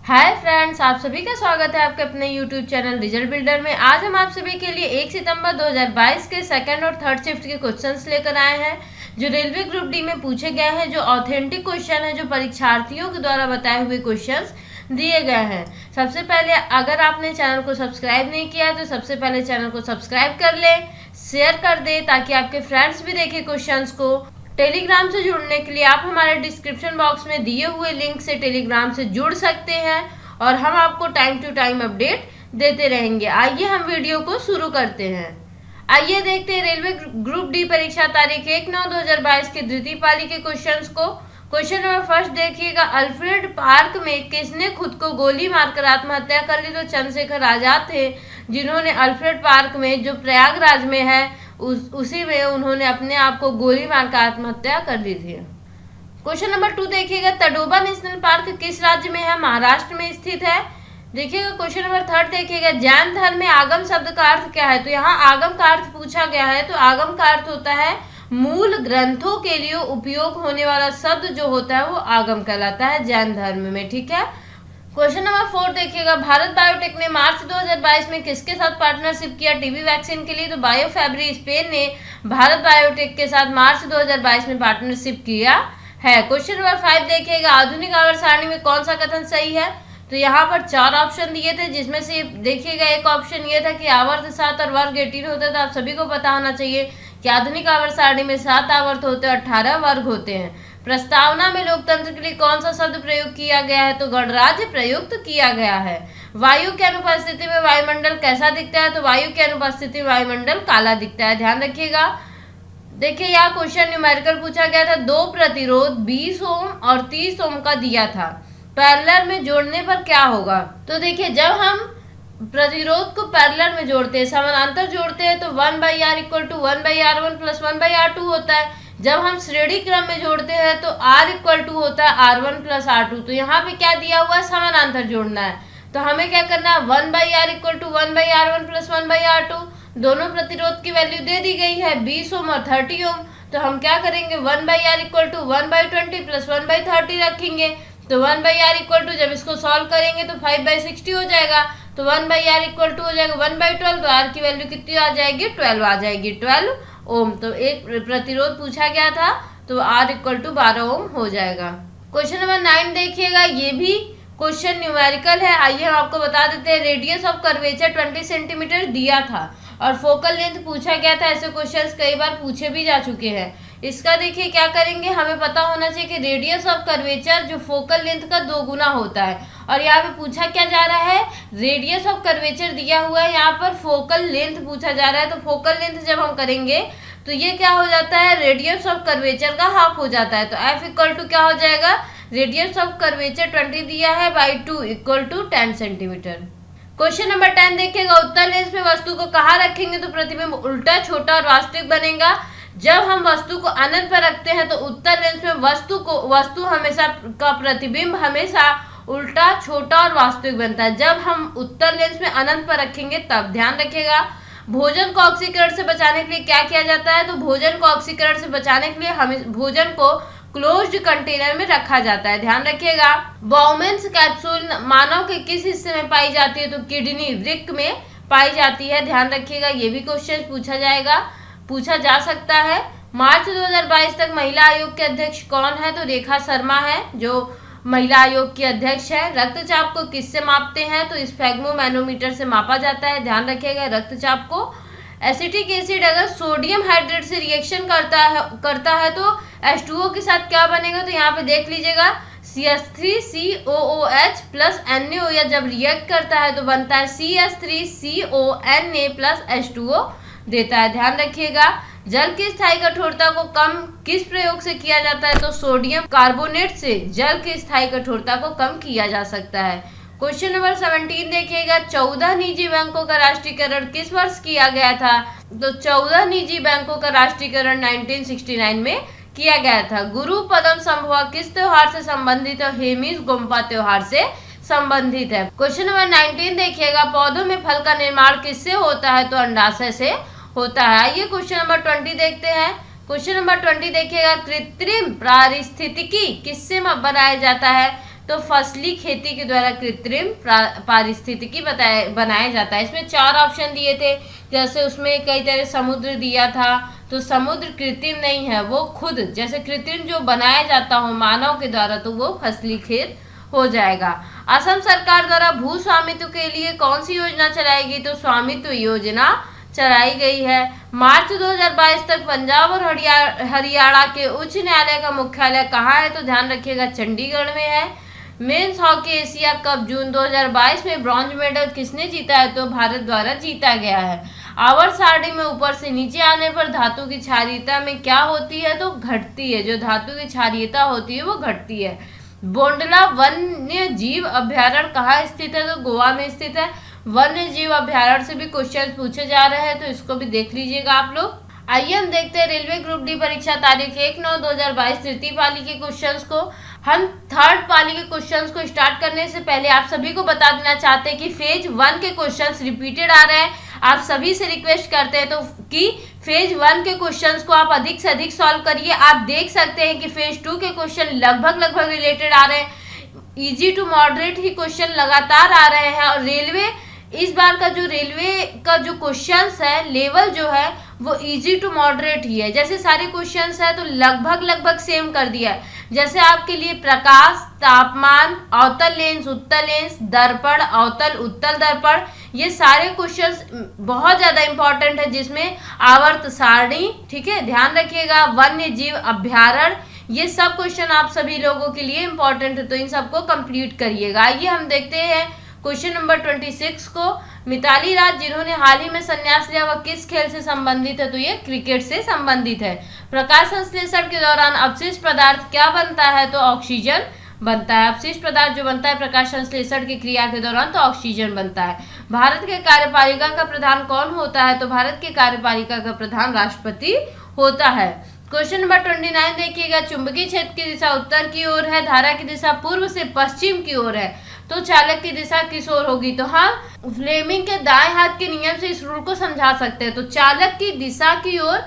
Hi friends, आप सभी का स्वागत है आपके अपने यूट्यूब चैनल रिजल्ट बिल्डर में। आज हम आप सभी के लिए 1 सितंबर 2022 के सेकंड और थर्ड शिफ्ट के क्वेश्चंस लेकर आए हैं जो रेलवे ग्रुप डी में पूछे गए हैं, जो ऑथेंटिक क्वेश्चन है, जो परीक्षार्थियों के द्वारा बताए हुए क्वेश्चंस दिए गए हैं। सबसे पहले अगर आपने चैनल को सब्सक्राइब नहीं किया है तो सबसे पहले चैनल को सब्सक्राइब कर ले, शेयर कर दे ताकि आपके फ्रेंड्स भी देखें क्वेश्चंस को। टेलीग्राम से जुड़ने के लिए आप हमारे डिस्क्रिप्शन बॉक्स में दिए हुए लिंक से टेलीग्राम से जुड़ सकते हैं और हम आपको टाइम टू टाइम अपडेट देते रहेंगे। आइए हम वीडियो को शुरू करते हैं। आइए देखते हैं रेलवे ग्रुप डी परीक्षा तारीख 1/9/2022 के द्वितीय पाली के क्वेश्चंस को। क्वेश्चन नंबर फर्स्ट देखिएगा, अल्फ्रेड पार्क में किसने खुद को गोली मारकर आत्महत्या कर ली? तो चंद्रशेखर आजाद थे, जिन्होंने अल्फ्रेड पार्क में जो प्रयागराज में है उसी में उन्होंने अपने आप को गोली मारकर आत्महत्या कर ली थी। क्वेश्चन नंबर 2 देखिएगा, तडोबा नेशनल पार्क किस राज्य में है? महाराष्ट्र में स्थित है। देखिएगा क्वेश्चन नंबर 3 देखिएगा, जैन धर्म में आगम शब्द का अर्थ क्या है? तो यहाँ आगम का अर्थ पूछा गया है, तो आगम का अर्थ होता है मूल ग्रंथों के लिए उपयोग होने वाला शब्द जो होता है वो आगम कहलाता है जैन धर्म में। ठीक है। क्वेश्चन नंबर 4 देखिएगा, भारत बायोटेक ने मार्च 2022 में किसके साथ पार्टनरशिप किया टीबी वैक्सीन के लिए? तो बायोफैब्री स्पेन ने भारत बायोटेक के साथ मार्च 2022 में पार्टनरशिप किया है। क्वेश्चन नंबर 5 देखिएगा, आधुनिक आवर्त सारणी में कौन सा कथन सही है? तो यहाँ पर 4 ऑप्शन दिए थे, जिसमें से देखिएगा एक ऑप्शन ये था कि आवर्त 7 और वर्ग 18 होता है। तो आप सभी को पता होना चाहिए कि आधुनिक आवर्त सारणी में 7 आवर्त होते हैं, 18 वर्ग होते हैं। प्रस्तावना में लोकतंत्र के लिए कौन सा शब्द प्रयोग किया गया है? तो गणराज्य प्रयुक्त किया गया है। वायु की अनुपस्थिति में वायुमंडल कैसा दिखता है? तो वायु की अनुपस्थिति में वायुमंडल काला दिखता है। ध्यान रखिएगा। देखिए यहाँ क्वेश्चन न्यूमेरिकल पूछा गया था, 2 प्रतिरोध 20 ओम और 30 ओम का दिया था, पैरेलल में जोड़ने पर क्या होगा? तो देखिए जब हम प्रतिरोध को पैरेलल में जोड़ते हैं, समानांतर जोड़ते हैं, तो 1/R = 1/R1 + 1/R2 होता है। जब हम श्रेणी क्रम में जोड़ते हैं तो R = होता है R1 + R2। तो यहाँ पे क्या दिया हुआ है? समानांतर जोड़ना है। तो हमें क्या करना है? 1/R = 1/R1 + 1/R2। दोनों प्रतिरोध की वैल्यू दे दी गई है, 20 ओम और 30 ओम। तो हम क्या करेंगे? 1/R = 1/20 + 1/30 रखेंगे। तो 1/R = जब इसको सॉल्व करेंगे तो 5/60 हो जाएगा। तो 1/R = हो जाएगा 1/12। तो R की वैल्यू कितनी आ जाएगी? 12 आ जाएगी, 12 ओम। तो एक प्रतिरोध पूछा गया था, तो R = 12 ओम हो जाएगा। क्वेश्चन नंबर 9 देखिएगा, ये भी क्वेश्चन न्यूमेरिकल है। आइए हम आपको बता देते हैं। रेडियस ऑफ कर्वेचर 20 सेंटीमीटर दिया था और फोकल लेंथ पूछा गया था। ऐसे क्वेश्चंस कई बार पूछे भी जा चुके हैं। इसका देखिए क्या करेंगे, हमें पता होना चाहिए कि रेडियस ऑफ कर्वेचर जो फोकल लेंथ का 2 गुना होता है। और यहाँ पे पूछा क्या जा रहा है? रेडियस ऑफ कर्वेचर दिया हुआ है, यहाँ पर फोकल लेंथ पूछा जा रहा है। तो फोकल लेंथ जब हम करेंगे तो ये क्या हो जाता है? रेडियस ऑफ कर्वेचर का हाफ हो जाता है। तो F = क्या हो जाएगा? रेडियस ऑफ कर्वेचर 20 दिया है /2 = 10 सेंटीमीटर। क्वेश्चन नंबर 10 देखिएगा, उत्तल लेंस में वस्तु को कहाँ रखेंगे तो प्रतिबिंब उल्टा, छोटा और वास्तविक बनेगा? जब हम वस्तु को अनंत पर रखते हैं तो उत्तल लेंस में वस्तु हमेशा का प्रतिबिंब हमेशा उल्टा, छोटा और वास्तविक बनता है। जब हम उत्तल लेंस में अनंत पर रखेंगे तब। ध्यान रखिएगा। भोजन को ऑक्सीकरण से बचाने के लिए क्या किया जाता है? तो भोजन को ऑक्सीकरण से बचाने के लिए हमें भोजन को क्लोज्ड कंटेनर में रखा जाता है। ध्यान रखिएगा। बाउमेंस कैप्सूल मानव के किस हिस्से में पाई जाती है? तो किडनी, वृक्क में पाई जाती है। ध्यान रखिएगा, ये भी क्वेश्चन पूछा जा सकता है। मार्च 2022 तक महिला आयोग के अध्यक्ष कौन है? तो रेखा शर्मा है जो महिला आयोग की अध्यक्ष है। रक्तचाप को किससे मापते हैं? तो स्फेग्मोमैनोमीटर से मापा जाता है। ध्यान रखिएगा रक्तचाप को। एसिटिक एसिड अगर सोडियम हाइड्रेट से रिएक्शन करता है तो H2O के साथ क्या बनेगा? तो यहाँ पे देख लीजिएगा, CH3COOH + NaOH जब रिएक्ट करता है तो बनता है CH3CONa + H2O देता है। ध्यान रखिएगा। जल की स्थायी कठोरता को कम किस प्रयोग से किया जाता है? तो सोडियम कार्बोनेट से जल की स्थायी कठोरता को कम किया जा सकता है। क्वेश्चन नंबर 17 देखिएगा, 14 निजी बैंकों का राष्ट्रीयकरण किस वर्ष किया गया था? तो 14 निजी बैंकों का राष्ट्रीयकरण 1969 में किया गया था। गुरु पदम संभवा किस त्योहार से संबंधित है? हेमिस गोम्पा त्योहार से संबंधित है। क्वेश्चन नंबर 19 देखिएगा, पौधों में फल का निर्माण किससे होता है? तो अंडाशय से होता है। आइए क्वेश्चन नंबर 20 देखते हैं। क्वेश्चन नंबर 20 देखिएगा, कृत्रिम पारिस्थितिकी किससे बनाया जाता है? तो फसली खेती के द्वारा कृत्रिम पारिस्थितिकी बनाया जाता है। इसमें 4 ऑप्शन दिए थे, जैसे उसमें कई तरह समुद्र दिया था, तो समुद्र कृत्रिम नहीं है, वो खुद जैसे कृत्रिम जो बनाया जाता हो मानव के द्वारा, तो वो फसली खेत हो जाएगा। असम सरकार द्वारा भू स्वामित्व के लिए कौन सी योजना चलाएगी, तो स्वामित्व योजना चलाई गई है। मार्च 2022 तक पंजाब और हरियाणा के उच्च न्यायालय का मुख्यालय कहाँ है, तो ध्यान रखिएगा चंडीगढ़ में है। मेंस हॉकी एशिया कप जून 2022 में ब्रॉन्ज मेडल किसने जीता है, तो भारत द्वारा जीता गया है। आवर्त सारणी में ऊपर से नीचे आने पर धातु की क्षारीयता में क्या होती है, तो घटती है। जो धातु की क्षारीयता होती है वो घटती है। बोंडला वन्य जीव अभ्यारण्य कहाँ स्थित है, तो गोवा में स्थित है। वन्य जीव अभ्यारण्य से भी क्वेश्चन पूछे जा रहे हैं, तो इसको भी देख लीजिएगा आप लोग। आइए हम देखते हैं रेलवे ग्रुप डी परीक्षा तारीख 1/9/2022 तृतीय पाली के क्वेश्चंस को। हम थर्ड पाली के क्वेश्चंस को स्टार्ट करने से पहले आप सभी को बता देना चाहते हैं कि फेज 1 के क्वेश्चंस रिपीटेड आ रहे हैं। आप सभी से रिक्वेस्ट करते हैं तो कि फेज 1 के क्वेश्चंस को आप अधिक से अधिक सॉल्व करिए। आप देख सकते हैं कि फेज 2 के क्वेश्चन लगभग रिलेटेड आ रहे हैं। इजी टू मॉडरेट ही क्वेश्चन लगातार आ रहे हैं, और रेलवे इस बार का जो क्वेश्चंस है लेवल जो है वो इजी टू मॉडरेट ही है। जैसे सारे क्वेश्चंस है तो लगभग सेम कर दिया है। जैसे आपके लिए प्रकाश, तापमान, अवतल लेंस, उत्तल लेंस, दर्पण, अवतल उत्तल दर्पण, ये सारे क्वेश्चंस बहुत ज्यादा इंपॉर्टेंट है, जिसमें आवर्त सारणी, ठीक है, ध्यान रखिएगा, वन्य जीव अभ्यारण्य, ये सब क्वेश्चन आप सभी लोगों के लिए इंपॉर्टेंट है, तो इन सबको कंप्लीट करिएगा। आइए हम देखते हैं क्वेश्चन नंबर 26 को। मिताली राज जिन्होंने हाल ही में संन्यास लिया, वह किस खेल से संबंधित है, तो ये क्रिकेट से संबंधित है। प्रकाश संश्लेषण के दौरान अवशिष्ट पदार्थ क्या बनता है, तो ऑक्सीजन बनता है। अवशिष्ट पदार्थ जो बनता है प्रकाश संश्लेषण की क्रिया के दौरान, तो ऑक्सीजन बनता है। भारत के कार्यपालिका का प्रधान कौन होता है, तो भारत के कार्यपालिका का प्रधान राष्ट्रपति होता है। क्वेश्चन नंबर 29 देखिएगा। चुंबकीय क्षेत्र की दिशा उत्तर की ओर है, धारा की दिशा पूर्व से पश्चिम की ओर है, तो चालक की दिशा किस ओर होगी, तो हाँ, फ्लेमिंग के दाएं हाथ के नियम से इस रूल को समझा सकते हैं। तो चालक की दिशा की ओर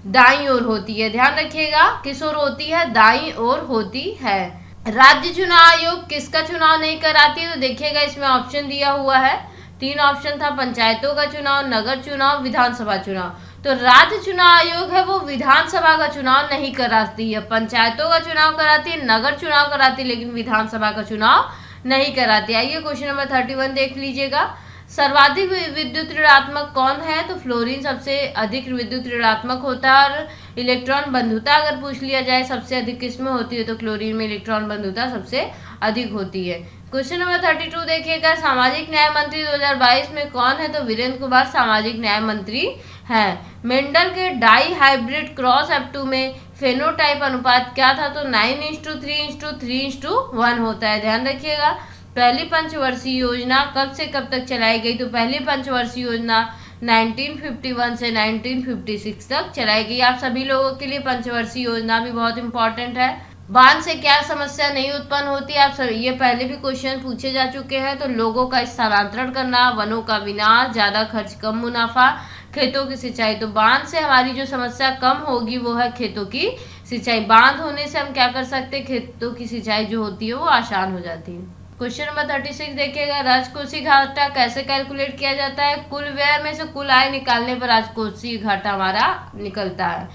दाईं ओर होती है, ध्यान रखिएगा, किस ओर होती है, दाईं ओर होती है। राज्य चुनाव आयोग किसका चुनाव नहीं कराती है, तो देखिएगा इसमें ऑप्शन दिया हुआ है, 3 ऑप्शन था, पंचायतों का चुनाव, नगर चुनाव, विधानसभा चुनाव। तो राज्य चुनाव आयोग है वो विधानसभा का चुनाव नहीं कराती है, पंचायतों का चुनाव कराती है, नगर चुनाव कराती है, लेकिन विधानसभा का चुनाव नहीं कराती। आइए क्वेश्चन नंबर 31 देख लीजिएगा। सर्वाधिक विद्युत ऋणात्मक कौन है, तो फ्लोरीन सबसे अधिक विद्युत ऋणात्मक होता है। और इलेक्ट्रॉन बंधुता अगर पूछ लिया जाए सबसे अधिक किसमें होती है, तो क्लोरीन में इलेक्ट्रॉन बंधुता सबसे अधिक होती है। क्वेश्चन नंबर 32 देखिएगा। सामाजिक न्याय मंत्री 2022 में कौन है, तो वीरेंद्र कुमार सामाजिक न्याय मंत्री हैं। मेंडल के डाई हाइब्रिड क्रॉस F2 में फेनोटाइप अनुपात क्या था, तो 9:3:3:1 होता है, ध्यान रखिएगा। पहली पंचवर्षीय योजना कब से कब तक चलाई गई, तो पहली पंचवर्षीय योजना 1951 से 1956 तक चलाई गई। आप सभी लोगों के लिए पंचवर्षीय योजना भी बहुत इंपॉर्टेंट है। बांध से क्या समस्या नहीं उत्पन्न होती, आप सब ये पहले भी क्वेश्चन पूछे जा चुके हैं, तो लोगों का स्थानांतरण करना, वनों का विनाश, ज्यादा खर्च कम मुनाफा, खेतों की सिंचाई। तो बांध से हमारी जो समस्या कम होगी वो है खेतों की सिंचाई। बांध होने से हम क्या कर सकते हैं, खेतों की सिंचाई जो होती है वो आसान हो जाती है। क्वेश्चन नंबर 36 देखिएगा। राजकोषीय घाटा कैसे कैलकुलेट किया जाता है, कुल व्यय में से कुल आय निकालने पर राजकोषीय घाटा हमारा निकलता है।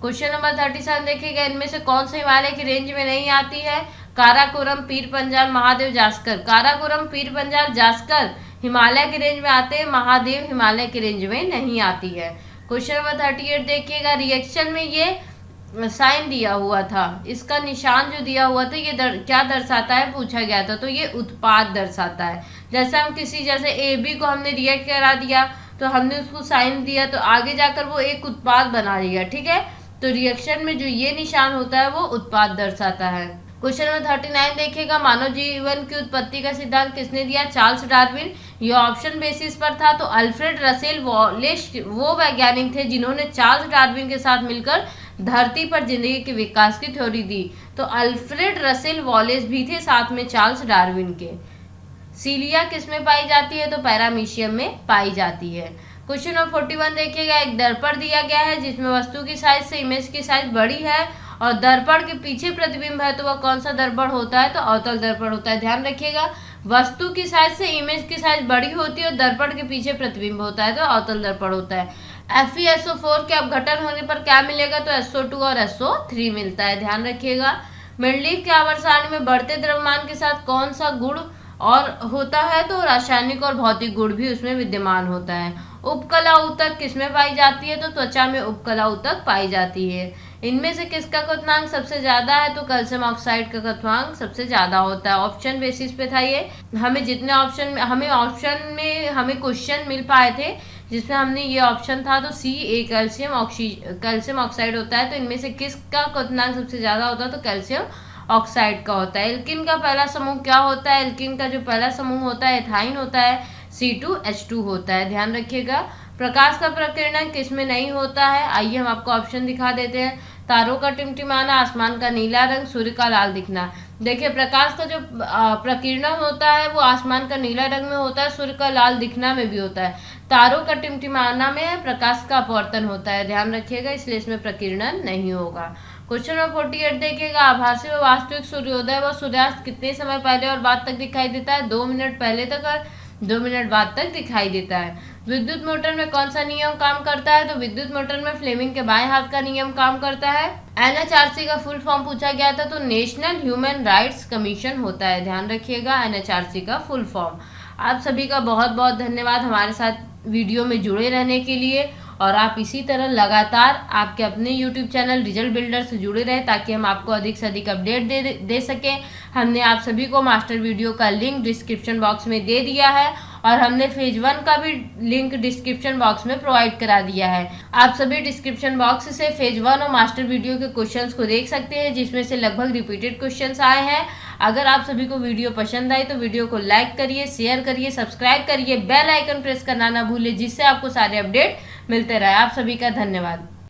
क्वेश्चन नंबर 37 देखिएगा। इनमें से कौन से हिमालय की रेंज में नहीं आती है, काराकोरम, पीर पंजाल, महादेव, जास्कर। काराकोरम, पीर पंजाल, जास्कर हिमालय की रेंज में आते हैं, महादेव हिमालय की रेंज में नहीं आती है। क्वेश्चन नंबर 38 देखिएगा। रिएक्शन में ये साइन दिया हुआ था, इसका निशान जो दिया हुआ था ये क्या दर्शाता है पूछा गया था, तो ये उत्पाद दर्शाता है। जैसे हम किसी जैसे AB को हमने रिएक्ट करा दिया तो हमने उसको साइन दिया, तो आगे जाकर वो एक उत्पाद बना लिया, ठीक है। तो रिएक्शन में जो ये निशान होता है वो उत्पाद दर्शाता है। क्वेश्चन नंबर 39 देखिएगा। मानव जीवन की उत्पत्ति का सिद्धांत किसने दिया, चार्ल्स डार्विन। यह ऑप्शन बेसिस पर था, तो अल्फ्रेड रसेल वॉलेस वो वैज्ञानिक थे जिन्होंने चार्ल्स डार्विन के साथ मिलकर धरती पर जिंदगी के विकास की थ्योरी दी। तो अल्फ्रेड रसेल वॉलेस भी थे साथ में चार्ल्स डार्विन के। सीलिया किस में पाई जाती है, तो पैरामीशियम में पाई जाती है। क्वेश्चन नंबर 41 देखिएगा। एक दर्पण दिया गया है जिसमें वस्तु की साइज से इमेज की साइज बड़ी है और दर्पण के पीछे प्रतिबिंब है तो वह कौन सा दर्पण होता है, तो अवतल दर्पण होता है। ध्यान रखिएगा, वस्तु की साइज से इमेज की साइज बड़ी होती है और दर्पण के पीछे प्रतिबिंब होता है तो अवतल दर्पण होता है। FeSO4 के अपघटन होने पर क्या मिलेगा, तो SO2 और SO3 मिलता है। ध्यान रखिएगा, मेंडलीव के आवर्त सारणी में बढ़ते द्रव्यमान के साथ कौन सा गुण और होता है, तो रासायनिक और भौतिक गुण भी उसमें विद्यमान होता है। उपकला ऊतक किसमें पाई जाती है, तो त्वचा में उपकला ऊतक पाई जाती है। इनमें से किसका क्वथनांक सबसे ज्यादा है, तो कैल्शियम ऑक्साइड का क्वथनांक सबसे ज्यादा होता है। ऑप्शन बेसिस पे था ये, हमें जितने ऑप्शन में हमें क्वेश्चन मिल पाए थे जिसमें हमने ये ऑप्शन था, तो सी ए कैल्शियम ऑक्साइड होता है। तो इनमें से किसका क्वथनांक सबसे ज्यादा होता है, तो कैल्शियम ऑक्साइड का होता है। एल्किन का पहला समूह क्या होता है, एल्किन का जो पहला समूह होता है एथाइन होता है, C2H2 होता है। ध्यान रखिएगा, प्रकाश का प्रकीर्णन किसमें नहीं होता है, आइए हम आपको ऑप्शन दिखा देते हैं। तारों का टिमटिमाना, आसमान का नीला रंग, सूर्य का लाल दिखना। देखिए, प्रकाश का जो प्रकीर्णन होता है वो आसमान का नीला रंग में होता है, सूर्य का लाल दिखना में भी होता है। तारों का टिमटिमाना में प्रकाश का अपवर्तन होता है। ध्यान रखिएगा, इसलिए इसमें प्रकीर्णन नहीं होगा। क्वेश्चन नंबर 48 देखिएगा, आभासी व वास्तविक सूर्योदय व सूर्यास्त कितने समय पहले और बाद तक दिखाई देता है, 2 मिनट पहले तक और 2 मिनट बाद तक दिखाई देता है। विद्युत मोटर में कौन सा नियम काम करता है, तो विद्युत मोटर में फ्लेमिंग के बाएं हाथ का नियम काम करता है। NHRC का फुल फॉर्म पूछा गया था, तो नेशनल ह्यूमन राइट्स कमीशन होता है। ध्यान रखिएगा, NHRC का फुल फॉर्म। आप सभी का बहुत बहुत धन्यवाद हमारे साथ वीडियो में जुड़े रहने के लिए, और आप इसी तरह लगातार आपके अपने YouTube चैनल रिजल्ट बिल्डर से जुड़े रहे ताकि हम आपको अधिक से अधिक अपडेट दे सकें। हमने आप सभी को मास्टर वीडियो का लिंक डिस्क्रिप्शन बॉक्स में दे दिया है और हमने फेज 1 का भी लिंक डिस्क्रिप्शन बॉक्स में प्रोवाइड करा दिया है। आप सभी डिस्क्रिप्शन बॉक्स से फेज 1 और मास्टर वीडियो के क्वेश्चंस को देख सकते हैं, जिसमें से लगभग रिपीटेड क्वेश्चंस आए हैं। अगर आप सभी को वीडियो पसंद आई तो वीडियो को लाइक करिए, शेयर करिए, सब्सक्राइब करिए, बेल आइकन प्रेस करना ना भूलिए, जिससे आपको सारे अपडेट मिलते रहे। आप सभी का धन्यवाद।